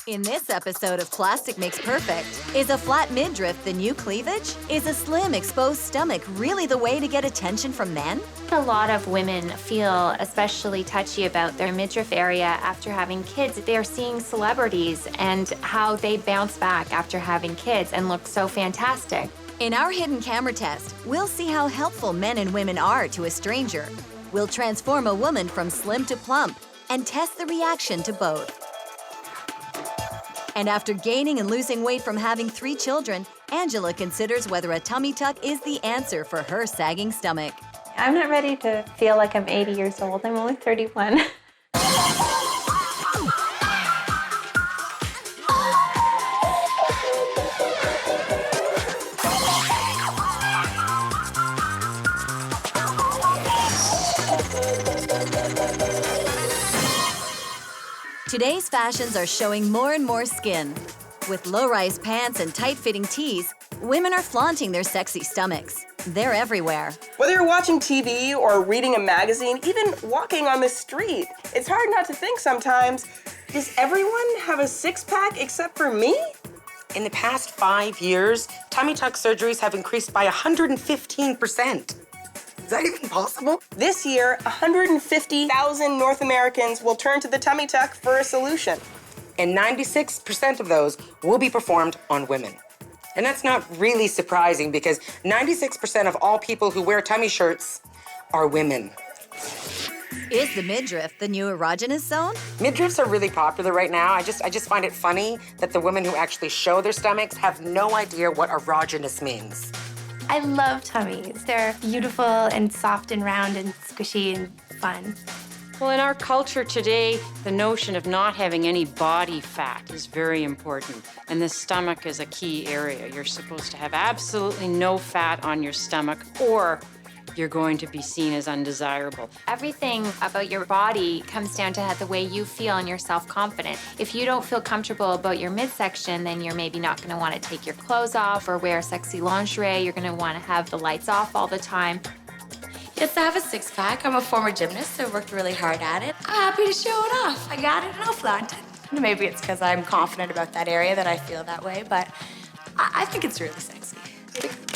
In this episode of Plastic Makes Perfect, is a flat midriff the new cleavage? Is a slim, exposed stomach really the way to get attention from men? A lot of women feel especially touchy about their midriff area after having kids. They're seeing celebrities and how they bounce back after having kids and look so fantastic. In our hidden camera test, we'll see how helpful men and women are to a stranger. We'll transform a woman from slim to plump and test the reaction to both. And after gaining and losing weight from having 3 children, Angela considers whether a tummy tuck is the answer for her sagging stomach. I'm not ready to feel like I'm 80 years old. I'm only 31. Today's fashions are showing more and more skin. With low-rise pants and tight-fitting tees, women are flaunting their sexy stomachs. They're everywhere. Whether you're watching TV or reading a magazine, even walking on the street, it's hard not to think sometimes, does everyone have a six-pack except for me? In the past 5 years, tummy tuck surgeries have increased by 115%. Is that even possible? This year, 150,000 North Americans will turn to the tummy tuck for a solution. And 96% of those will be performed on women. And that's not really surprising because 96% of all people who wear tummy shirts are women. Is the midriff the new erogenous zone? Midriffs are really popular right now. I just find it funny that the women who actually show their stomachs have no idea what erogenous means. I love tummies. They're beautiful and soft and round and squishy and fun. Well, in our culture today, the notion of not having any body fat is very important. And the stomach is a key area. You're supposed to have absolutely no fat on your stomach, or you're going to be seen as undesirable. Everything about your body comes down to the way you feel and you're self-confident. If you don't feel comfortable about your midsection, then you're maybe not gonna wanna take your clothes off or wear sexy lingerie. You're gonna wanna have the lights off all the time. Yes, I have a six-pack. I'm a former gymnast. I worked really hard at it. I'm happy to show it off. I got it and I'll flaunt it. Maybe it's because I'm confident about that area that I feel that way, but I think it's really sexy.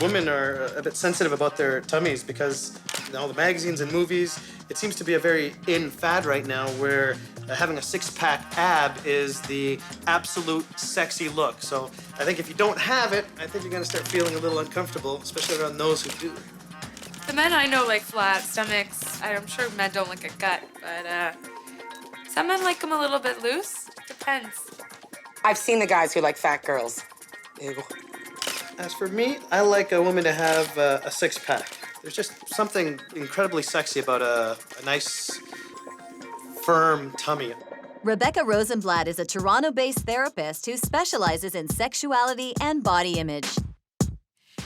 Women are a bit sensitive about their tummies because in all the magazines and movies, it seems to be a very in fad right now where having a six-pack ab is the absolute sexy look. So I think if you don't have it, I think you're gonna start feeling a little uncomfortable, especially around those who do. The men I know like flat stomachs. I'm sure men don't like a gut, but some men like them a little bit loose. Depends. I've seen the guys who like fat girls. Ew. As for me, I like a woman to have a six-pack. There's just something incredibly sexy about a nice, firm tummy. Rebecca Rosenblatt is a Toronto-based therapist who specializes in sexuality and body image.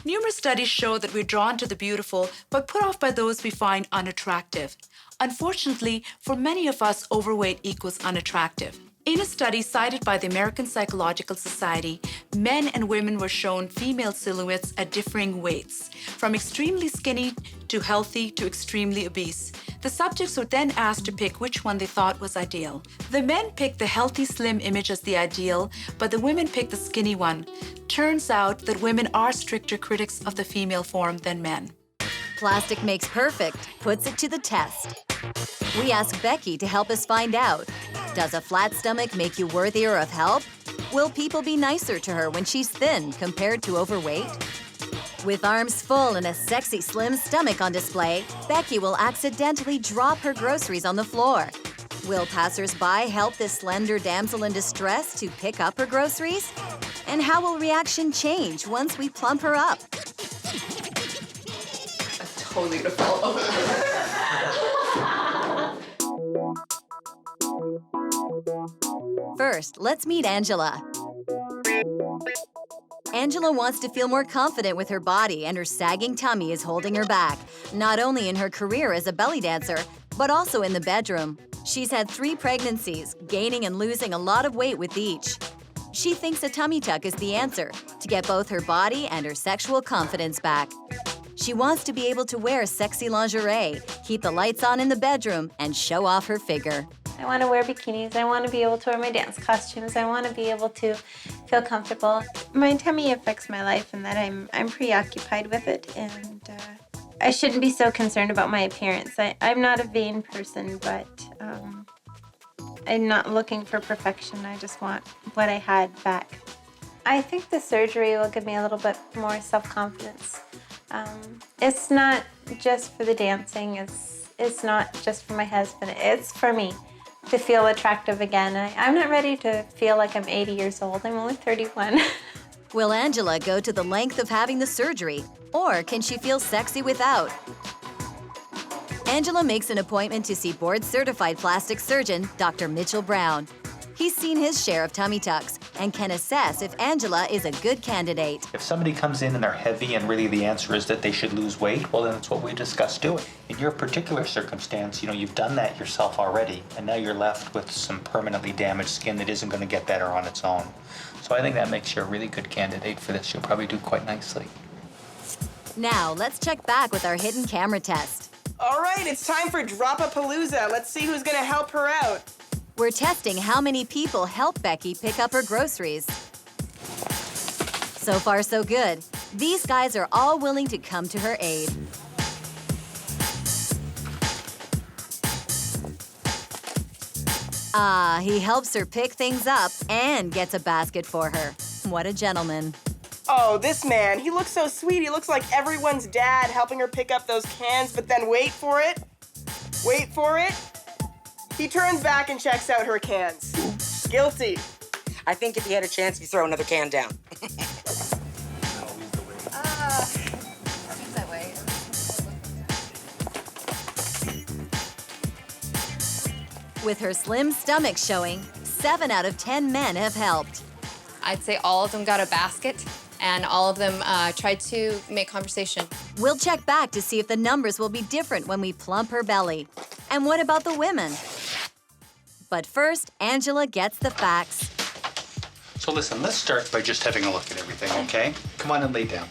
Numerous studies show that we're drawn to the beautiful, but put off by those we find unattractive. Unfortunately, for many of us, overweight equals unattractive. In a study cited by the American Psychological Society, men and women were shown female silhouettes at differing weights, from extremely skinny to healthy to extremely obese. The subjects were then asked to pick which one they thought was ideal. The men picked the healthy, slim image as the ideal, but the women picked the skinny one. Turns out that women are stricter critics of the female form than men. Plastic Makes Perfect puts it to the test. We ask Becky to help us find out. Does a flat stomach make you worthier of help? Will people be nicer to her when she's thin compared to overweight? With arms full and a sexy slim stomach on display, Becky will accidentally drop her groceries on the floor. Will passers-by help this slender damsel in distress to pick up her groceries? And how will reaction change once we plump her up? Totally gonna fall over. First, let's meet Angela. Angela wants to feel more confident with her body, and her sagging tummy is holding her back, not only in her career as a belly dancer, but also in the bedroom. She's had 3 pregnancies, gaining and losing a lot of weight with each. She thinks a tummy tuck is the answer to get both her body and her sexual confidence back. She wants to be able to wear sexy lingerie, keep the lights on in the bedroom, and show off her figure. I want to wear bikinis. I want to be able to wear my dance costumes. I want to be able to feel comfortable. My tummy affects my life in that I'm preoccupied with it, and I shouldn't be so concerned about my appearance. I'm not a vain person, but I'm not looking for perfection. I just want what I had back. I think the surgery will give me a little bit more self-confidence. It's not just for the dancing. It's not just for my husband. It's for me to feel attractive again. I'm not ready to feel like I'm 80 years old. I'm only 31. Will Angela go to the length of having the surgery, or can she feel sexy without? Angela makes an appointment to see board-certified plastic surgeon Dr. Mitchell Brown. He's seen his share of tummy tucks and can assess if Angela is a good candidate. If somebody comes in and they're heavy and really the answer is that they should lose weight, well, then that's what we discussed doing. In your particular circumstance, you've done that yourself already, and now you're left with some permanently damaged skin that isn't going to get better on its own. So I think that makes you a really good candidate for this. You'll probably do quite nicely. Now, let's check back with our hidden camera test. All right, it's time for Drop-A-Palooza. Let's see who's gonna help her out. We're testing how many people help Becky pick up her groceries. So far, so good. These guys are all willing to come to her aid. He helps her pick things up and gets a basket for her. What a gentleman. Oh, this man, he looks so sweet. He looks like everyone's dad helping her pick up those cans, but then wait for it. He turns back and checks out her cans. Guilty. I think if he had a chance, he'd throw another can down. With her slim stomach showing, 7 out of 10 men have helped. I'd say all of them got a basket, and all of them tried to make conversation. We'll check back to see if the numbers will be different when we plump her belly. And what about the women? But first, Angela gets the facts. So listen, let's start by just having a look at everything, okay? Come on and lay down.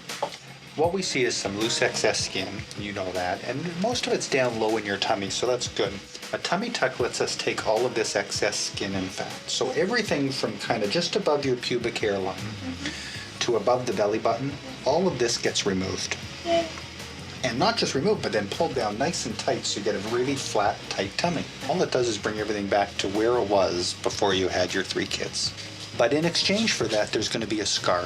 What we see is some loose excess skin, you know that, and most of it's down low in your tummy, so that's good. A tummy tuck lets us take all of this excess skin and fat. So everything from kind of just above your pubic hairline to above the belly button, all of this gets removed. And not just removed, but then pulled down nice and tight so you get a really flat, tight tummy. All it does is bring everything back to where it was before you had your 3 kids. But in exchange for that, there's going to be a scar.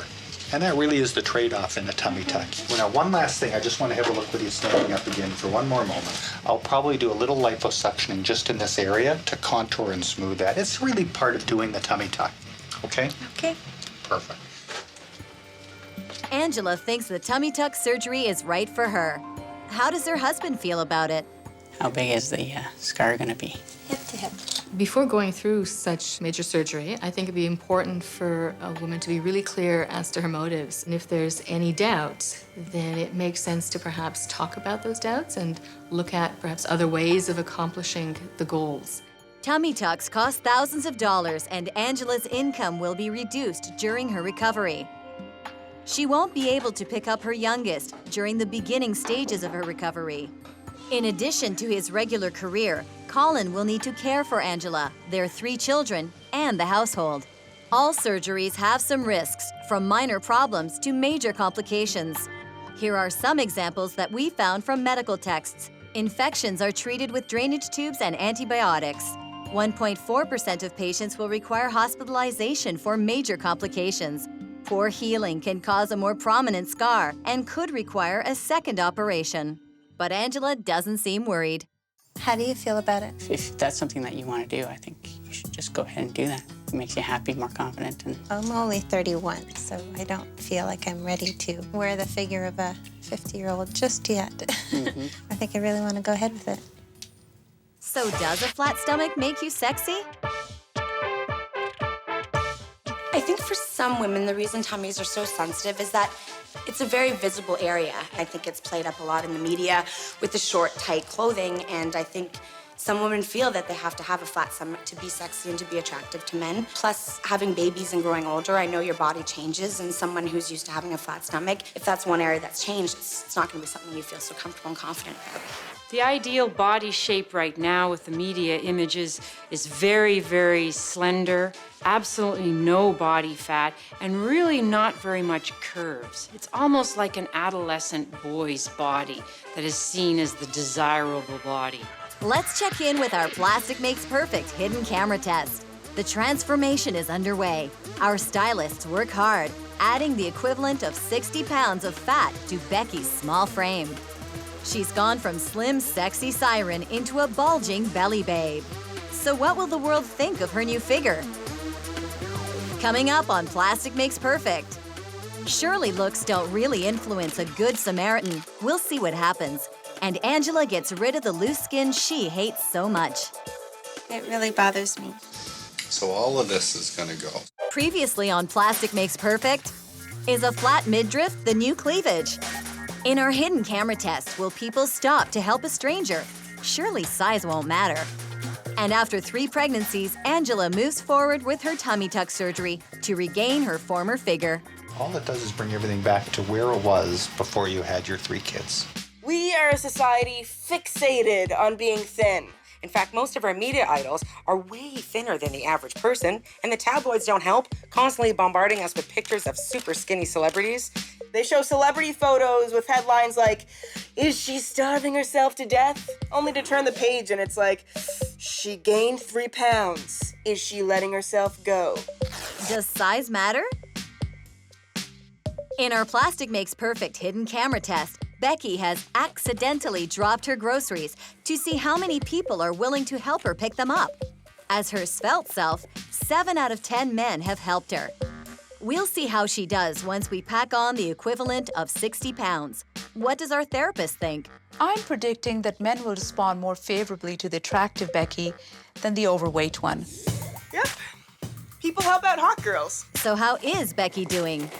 And that really is the trade-off in the tummy tuck. Well, now, one last thing. I just want to have a look with you standing up again for one more moment. I'll probably do a little liposuctioning just in this area to contour and smooth that. It's really part of doing the tummy tuck. Okay? Okay. Perfect. Angela thinks the tummy tuck surgery is right for her. How does her husband feel about it? How big is the scar going to be? Hip to hip. Before going through such major surgery, I think it'd be important for a woman to be really clear as to her motives. And if there's any doubt, then it makes sense to perhaps talk about those doubts and look at perhaps other ways of accomplishing the goals. Tummy tucks cost thousands of dollars, and Angela's income will be reduced during her recovery. She won't be able to pick up her youngest during the beginning stages of her recovery. In addition to his regular career, Colin will need to care for Angela, their 3 children, and the household. All surgeries have some risks, from minor problems to major complications. Here are some examples that we found from medical texts. Infections are treated with drainage tubes and antibiotics. 1.4% of patients will require hospitalization for major complications. Poor healing can cause a more prominent scar and could require a second operation. But Angela doesn't seem worried. How do you feel about it? If that's something that you want to do, I think you should just go ahead and do that. It makes you happy, more confident. And I'm only 31, so I don't feel like I'm ready to wear the figure of a 50-year-old just yet. I think I really want to go ahead with it. So does a flat stomach make you sexy? I think for some women, the reason tummies are so sensitive is that it's a very visible area. I think it's played up a lot in the media with the short, tight clothing, and I think some women feel that they have to have a flat stomach to be sexy and to be attractive to men. Plus, having babies and growing older, I know your body changes, and someone who's used to having a flat stomach, if that's one area that's changed, it's not going to be something you feel so comfortable and confident about. The ideal body shape right now with the media images is very, very slender, absolutely no body fat, and really not very much curves. It's almost like an adolescent boy's body that is seen as the desirable body. Let's check in with our Plastic Makes Perfect hidden camera test. The transformation is underway. Our stylists work hard, adding the equivalent of 60 pounds of fat to Becky's small frame. She's gone from slim, sexy siren into a bulging belly babe. So what will the world think of her new figure? Coming up on Plastic Makes Perfect. Surely looks don't really influence a good Samaritan. We'll see what happens. And Angela gets rid of the loose skin she hates so much. It really bothers me. So all of this is gonna go. Previously on Plastic Makes Perfect, is a flat midriff the new cleavage? In our hidden camera test, will people stop to help a stranger? Surely size won't matter. And after 3 pregnancies, Angela moves forward with her tummy tuck surgery to regain her former figure. All it does is bring everything back to where it was before you had your 3 kids. We are a society fixated on being thin. In fact, most of our media idols are way thinner than the average person, and the tabloids don't help, constantly bombarding us with pictures of super skinny celebrities. They show celebrity photos with headlines like, "Is she starving herself to death?" Only to turn the page and it's like, "She gained 3 pounds. Is she letting herself go?" Does size matter? In our Plastic Makes Perfect hidden camera test, Becky has accidentally dropped her groceries to see how many people are willing to help her pick them up. As her svelte self, 7 out of 10 men have helped her. We'll see how she does once we pack on the equivalent of 60 pounds. What does our therapist think? I'm predicting that men will respond more favorably to the attractive Becky than the overweight one. Yep. People help out hot girls. So how is Becky doing?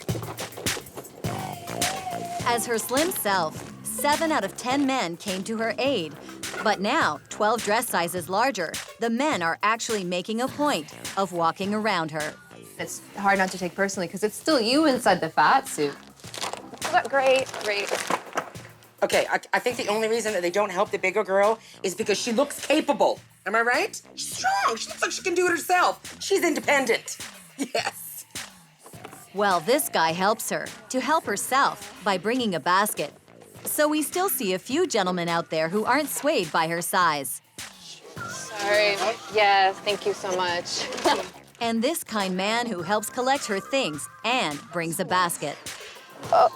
As her slim self, 7 out of 10 men came to her aid. But now, 12 dress sizes larger, the men are actually making a point of walking around her. It's hard not to take personally because it's still you inside the fat suit. Great. Okay, I think the only reason that they don't help the bigger girl is because she looks capable. Am I right? She's strong. She looks like she can do it herself. She's independent. Yes. Well, this guy helps her to help herself by bringing a basket. So we still see a few gentlemen out there who aren't swayed by her size. Sorry. Yes, thank you so much. And this kind man who helps collect her things and brings a basket. Oh,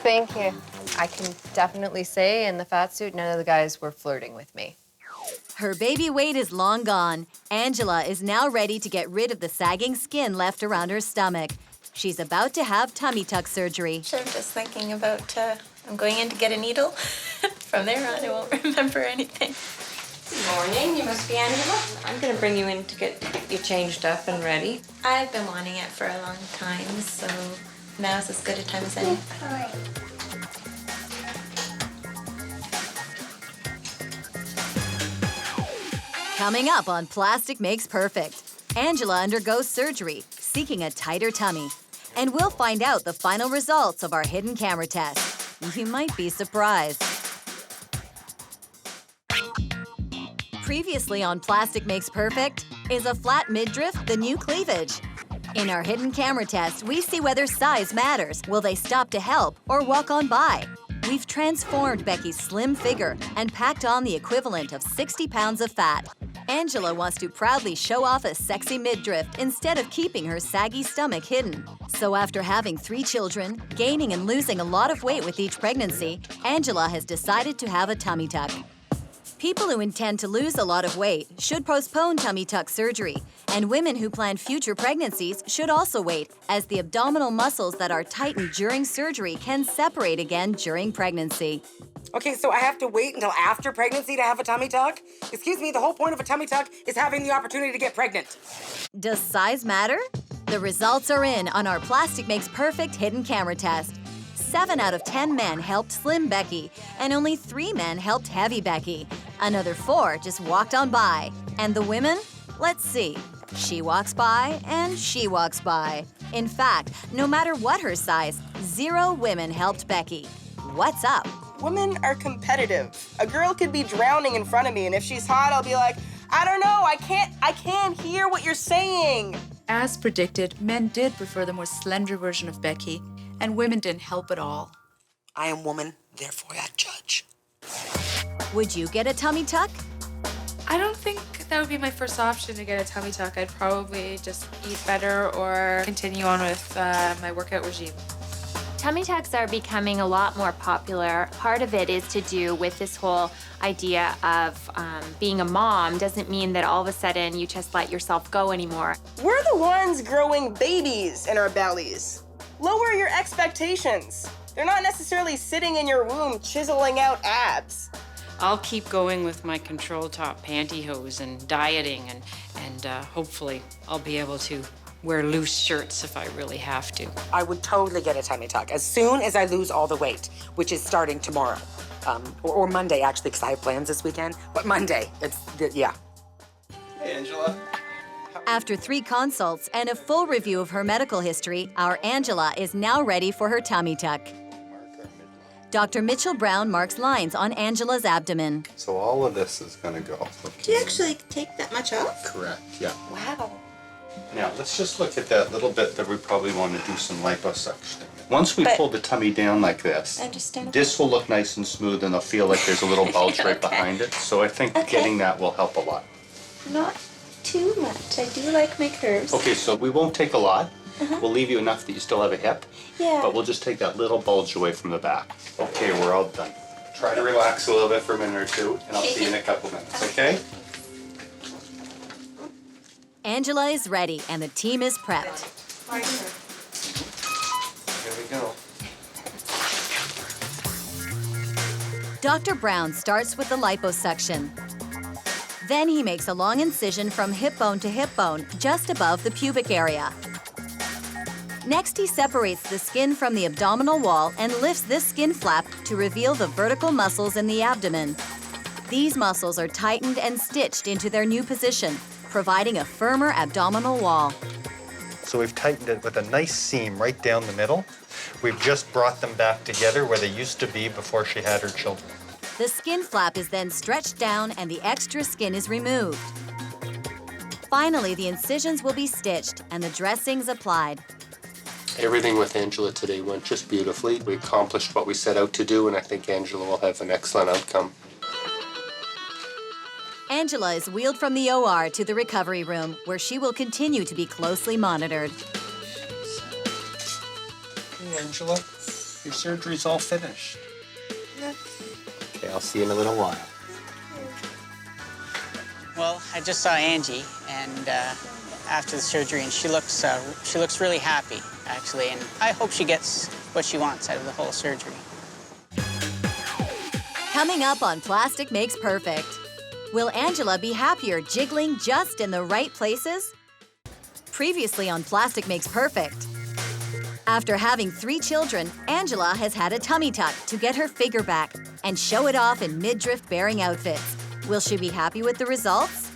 thank you. I can definitely say in the fat suit, none of the guys were flirting with me. Her baby weight is long gone. Angela is now ready to get rid of the sagging skin left around her stomach. She's about to have tummy tuck surgery. I'm just thinking about, I'm going in to get a needle. From there on, I won't remember anything. Good morning, you must be Angela. I'm gonna bring you in to get you changed up and ready. I've been wanting it for a long time, so now's as good a time as any. Coming up on Plastic Makes Perfect, Angela undergoes surgery, seeking a tighter tummy. And we'll find out the final results of our hidden camera test. You might be surprised. Previously on Plastic Makes Perfect, is a flat midriff the new cleavage? In our hidden camera test, we see whether size matters. Will they stop to help or walk on by? We've transformed Becky's slim figure and packed on the equivalent of 60 pounds of fat. Angela wants to proudly show off a sexy midriff instead of keeping her saggy stomach hidden. So after having 3 children, gaining and losing a lot of weight with each pregnancy, Angela has decided to have a tummy tuck. People who intend to lose a lot of weight should postpone tummy tuck surgery, and women who plan future pregnancies should also wait, as the abdominal muscles that are tightened during surgery can separate again during pregnancy. Okay, so I have to wait until after pregnancy to have a tummy tuck? Excuse me, the whole point of a tummy tuck is having the opportunity to get pregnant. Does size matter? The results are in on our Plastic Makes Perfect hidden camera test. 7 out of 10 men helped slim Becky, and only 3 men helped heavy Becky. Another 4 just walked on by. And the women? Let's see. She walks by and she walks by. In fact, no matter what her size, 0 women helped Becky. What's up? Women are competitive. A girl could be drowning in front of me, and if she's hot, I'll be like, I don't know, I can't hear what you're saying. As predicted, men did prefer the more slender version of Becky, and women didn't help at all. I am woman, therefore I judge. Would you get a tummy tuck? I don't think that would be my first option to get a tummy tuck. I'd probably just eat better or continue on with my workout regime. Tummy tucks are becoming a lot more popular. Part of it is to do with this whole idea of being a mom doesn't mean that all of a sudden you just let yourself go anymore. We're the ones growing babies in our bellies. Lower your expectations. They're not necessarily sitting in your womb chiseling out abs. I'll keep going with my control top pantyhose and dieting, and hopefully I'll be able to wear loose shirts if I really have to. I would totally get a tummy tuck as soon as I lose all the weight, which is starting tomorrow. Or Monday, actually, because I have plans this weekend. But Monday, yeah. Hey, Angela. After 3 consults and a full review of her medical history, our Angela is now ready for her tummy tuck. Dr. Mitchell Brown marks lines on Angela's abdomen. So all of this is going to go. Do you actually take that much off? Correct, yeah. Wow. Now, let's just look at that little bit that we probably want to do some liposuction. Once we But- pull the tummy down like this, Understandable. this will look nice and smooth and it'll feel like there's a little bulge right behind it. So I think getting that will help a lot. Not too much. I do like my curves. Okay, so we won't take a lot. We'll leave you enough that you still have a hip, Yeah. but we'll just take that little bulge away from the back. Okay, we're all done. Try to relax a little bit for a minute or two, and I'll see you in a couple minutes, okay? Angela is ready and the team is prepped. Here we go. Dr. Brown starts with the liposuction. Then he makes a long incision from hip bone to hip bone, just above the pubic area. Next, he separates the skin from the abdominal wall and lifts this skin flap to reveal the vertical muscles in the abdomen. These muscles are tightened and stitched into their new position, providing a firmer abdominal wall. So we've tightened it with a nice seam right down the middle. We've just brought them back together where they used to be before she had her children. The skin flap is then stretched down and the extra skin is removed. Finally, the incisions will be stitched and the dressings applied. Everything with Angela today went just beautifully. We accomplished what we set out to do, and I think Angela will have an excellent outcome. Angela is wheeled from the OR to the recovery room, where she will continue to be closely monitored. Hey, Angela, your surgery's all finished. Okay, I'll see you in a little while. Well, I just saw Angie, and after the surgery, and she looks really happy, actually, and I hope she gets what she wants out of the whole surgery. Coming up on Plastic Makes Perfect. Will Angela be happier jiggling just in the right places? Previously on Plastic Makes Perfect. After having 3 children, Angela has had a tummy tuck to get her figure back and show it off in midriff bearing outfits. Will she be happy with the results?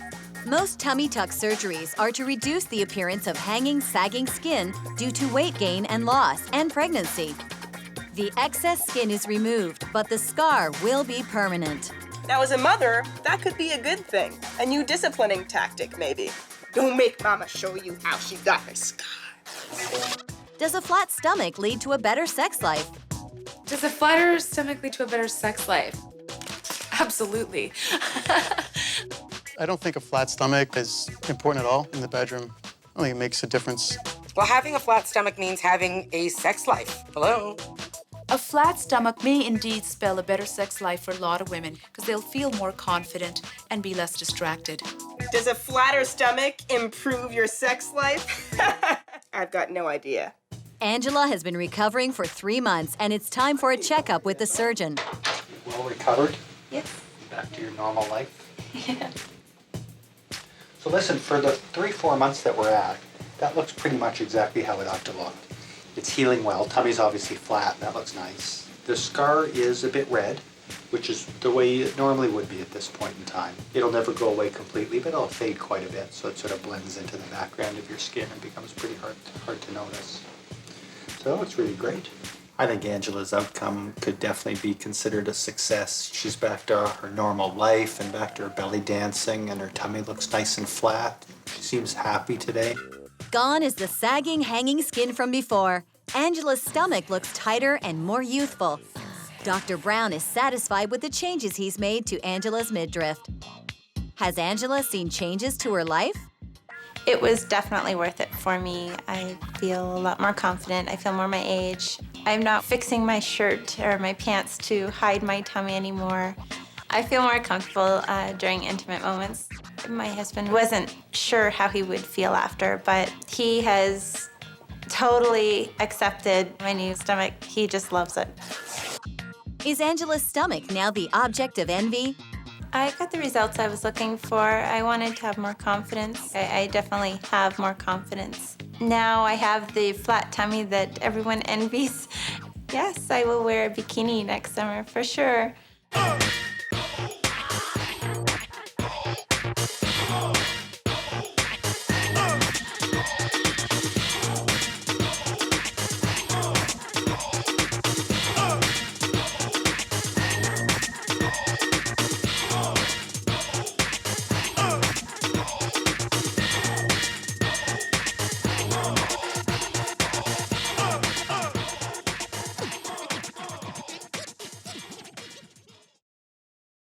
Most tummy tuck surgeries are to reduce the appearance of hanging, sagging skin due to weight gain and loss and pregnancy. The excess skin is removed, but the scar will be permanent. Now, as a mother, that could be a good thing. A new disciplining tactic, maybe. Don't make mama show you how she got her scar. Does a flat stomach lead to a better sex life? Does a flatter stomach lead to a better sex life? Absolutely. I don't think a flat stomach is important at all in the bedroom. I don't think it makes a difference. Well, having a flat stomach means having a sex life. Hello? A flat stomach may indeed spell a better sex life for a lot of women because they'll feel more confident and be less distracted. Does a flatter stomach improve your sex life? I've got no idea. Angela has been recovering for 3 months, and it's time for a checkup with the surgeon. Well recovered? Yes. Back to your normal life? Yeah. So listen, for the 3-4 months that we're at, that looks pretty much exactly how it ought to look. It's healing well, tummy's obviously flat, that looks nice. The scar is a bit red, which is the way it normally would be at this point in time. It'll never go away completely, but it'll fade quite a bit, so it sort of blends into the background of your skin and becomes pretty hard to notice. So it's really great. I think Angela's outcome could definitely be considered a success. She's back to her normal life and back to her belly dancing, and her tummy looks nice and flat. She seems happy today. Gone is the sagging, hanging skin from before. Angela's stomach looks tighter and more youthful. Dr. Brown is satisfied with the changes he's made to Angela's midriff. Has Angela seen changes to her life? It was definitely worth it for me. I feel a lot more confident. I feel more my age. I'm not fixing my shirt or my pants to hide my tummy anymore. I feel more comfortable during intimate moments. My husband wasn't sure how he would feel after, but he has totally accepted my new stomach. He just loves it. Is Angela's stomach now the object of envy? I got the results I was looking for. I wanted to have more confidence. I definitely have more confidence. Now I have the flat tummy that everyone envies. Yes, I will wear a bikini next summer for sure.